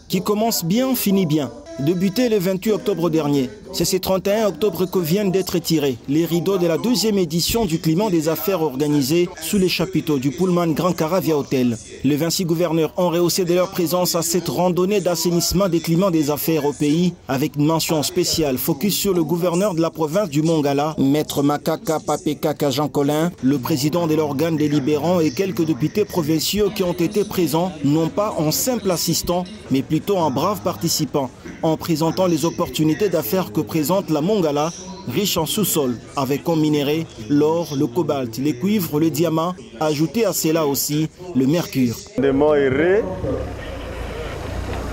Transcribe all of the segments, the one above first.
Qui commence bien, finit bien. Débuté le 28 octobre dernier, c'est ce 31 octobre que viennent d'être tirés les rideaux de la deuxième édition du Climat des Affaires organisée sous les chapiteaux du Pullman Grand Caravia Hotel. Les 26 gouverneurs ont rehaussé de leur présence à cette randonnée d'assainissement des climats des affaires au pays, avec une mention spéciale focus sur le gouverneur de la province du Mongala, Maître Makaka Papekaka Jean Colin, le président de l'organe délibérant et quelques députés provinciaux qui ont été présents, non pas en simple assistant, mais plutôt en brave participant, en présentant les opportunités d'affaires que présente la Mongala, riche en sous-sol, avec comme minéraux l'or, le cobalt, les cuivres, le diamant, ajouté à cela aussi le mercure. Je suis heureux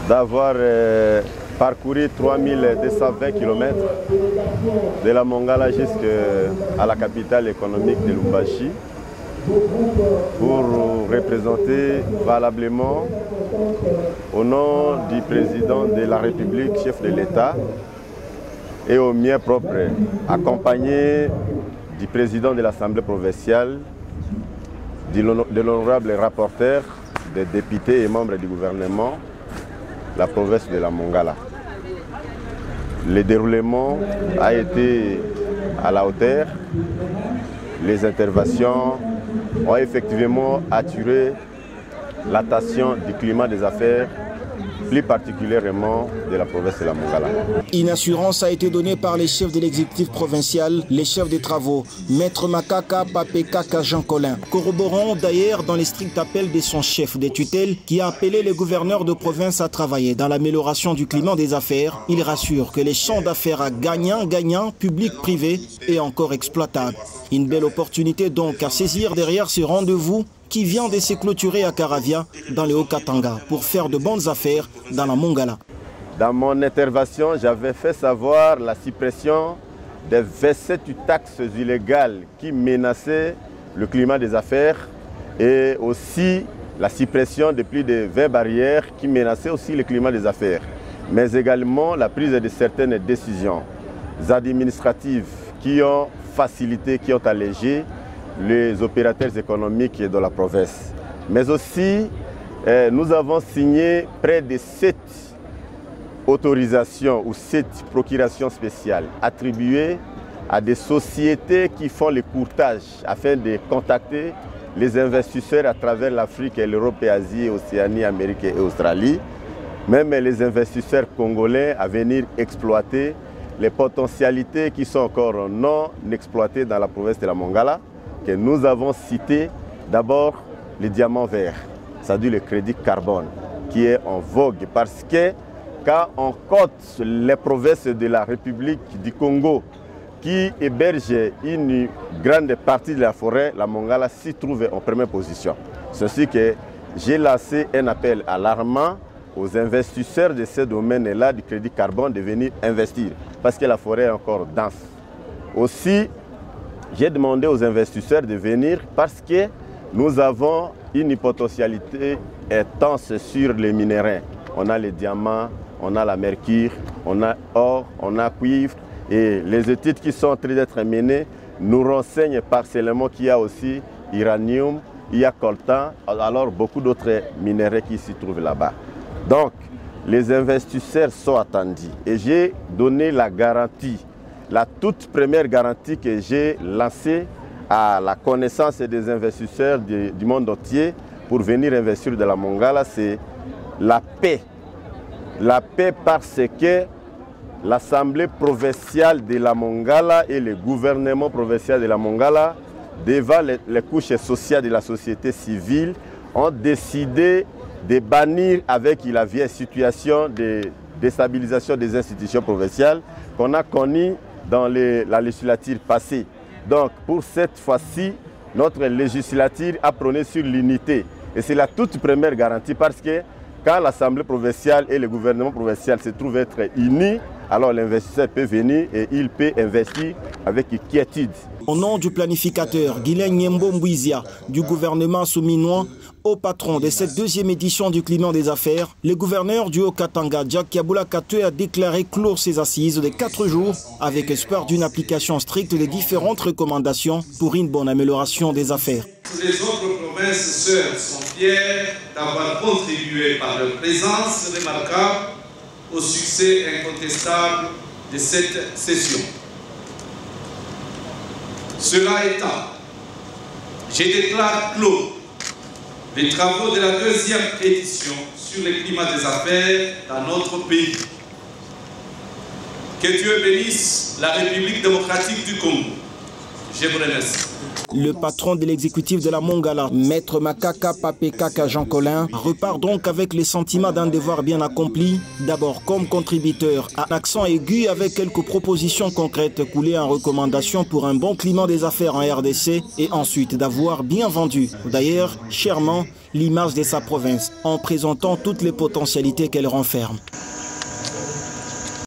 d'avoir parcouru 3220 km de la Mongala jusqu'à la capitale économique de Lubumbashi pour représenter valablement au nom du président de la République, chef de l'État, et au mien propre, accompagné du président de l'Assemblée provinciale, de l'honorable rapporteur, des députés et membres du gouvernement, la province de la Mongala. Le déroulement a été à la hauteur. Les interventions ont effectivement attiré l'attention du climat des affaires, plus particulièrement de la province de la Mongala. Une assurance a été donnée par les chefs de l'exécutif provincial, les chefs des travaux, Maître Makaka Papekaka Jean Colin, corroborant d'ailleurs dans les stricts appels de son chef des tutelles qui a appelé les gouverneurs de province à travailler dans l'amélioration du climat des affaires. Il rassure que les champs d'affaires à gagnant-gagnant, public-privé, est encore exploitable. Une belle opportunité donc à saisir derrière ce rendez-vous qui vient de se clôturer à Caravia, dans le Haut-Katanga, pour faire de bonnes affaires dans la Mongala. Dans mon intervention, j'avais fait savoir la suppression des 27 taxes illégales qui menaçaient le climat des affaires et aussi la suppression de plus de 20 barrières qui menaçaient aussi le climat des affaires, mais également la prise de certaines décisions administratives qui ont facilité, qui ont allégé les opérateurs économiques de la province. Mais aussi, nous avons signé près de 7 autorisations ou 7 procurations spéciales attribuées à des sociétés qui font le courtage afin de contacter les investisseurs à travers l'Afrique, l'Europe, Asie, Océanie, Amérique et Australie. Même les investisseurs congolais à venir exploiter les potentialités qui sont encore non exploitées dans la province de la Mongala, que nous avons cité d'abord les diamants verts, c'est-à-dire le crédit carbone, qui est en vogue parce que quand on cote les provinces de la République du Congo qui hébergent une grande partie de la forêt, la Mongala s'y trouve en première position. Ceci que j'ai lancé un appel alarmant aux investisseurs de ce domaine-là du crédit carbone de venir investir parce que la forêt est encore dense. Aussi, j'ai demandé aux investisseurs de venir parce que nous avons une potentialité intense sur les minéraux. On a les diamants, on a la mercure, on a or, on a cuivre. Et les études qui sont en train d'être menées nous renseignent partiellement qu'il y a aussi uranium, il y a coltan, alors beaucoup d'autres minéraux qui s'y trouvent là-bas. Donc, les investisseurs sont attendus. Et j'ai donné la garantie. La toute première garantie que j'ai lancée à la connaissance des investisseurs du monde entier pour venir investir dans la Mongala, c'est la paix. La paix parce que l'Assemblée provinciale de la Mongala et le gouvernement provincial de la Mongala, devant les couches sociales de la société civile, ont décidé de bannir avec la vieille situation de déstabilisation des institutions provinciales qu'on a connues dans la législature passée. Donc, pour cette fois-ci, notre législature a prôné sur l'unité. Et c'est la toute première garantie parce que quand l'Assemblée provinciale et le gouvernement provincial se trouvent être unis, alors l'investisseur peut venir et il peut investir avec quiétude. Au nom du planificateur Guilain Nyembo Mbouizia du gouvernement souminois, au patron de cette deuxième édition du climat des affaires, le gouverneur du Haut-Katanga, Jack Yaboula Katoué, a déclaré clore ses assises de 4 jours avec espoir d'une application stricte des différentes recommandations pour une bonne amélioration des affaires. Les autres provinces sœurs sont fières d'avoir contribué par leur présence remarquable au succès incontestable de cette session. Cela étant, je déclare clos les travaux de la deuxième édition sur le climat des affaires dans notre pays. Que Dieu bénisse la République démocratique du Congo. Je vous remercie. Le patron de l'exécutif de la Mongala, Maître Makaka Papekaka Jean Colin, repart donc avec les sentiments d'un devoir bien accompli, d'abord comme contributeur à accent aigu avec quelques propositions concrètes coulées en recommandation pour un bon climat des affaires en RDC et ensuite d'avoir bien vendu, d'ailleurs chèrement, l'image de sa province en présentant toutes les potentialités qu'elle renferme.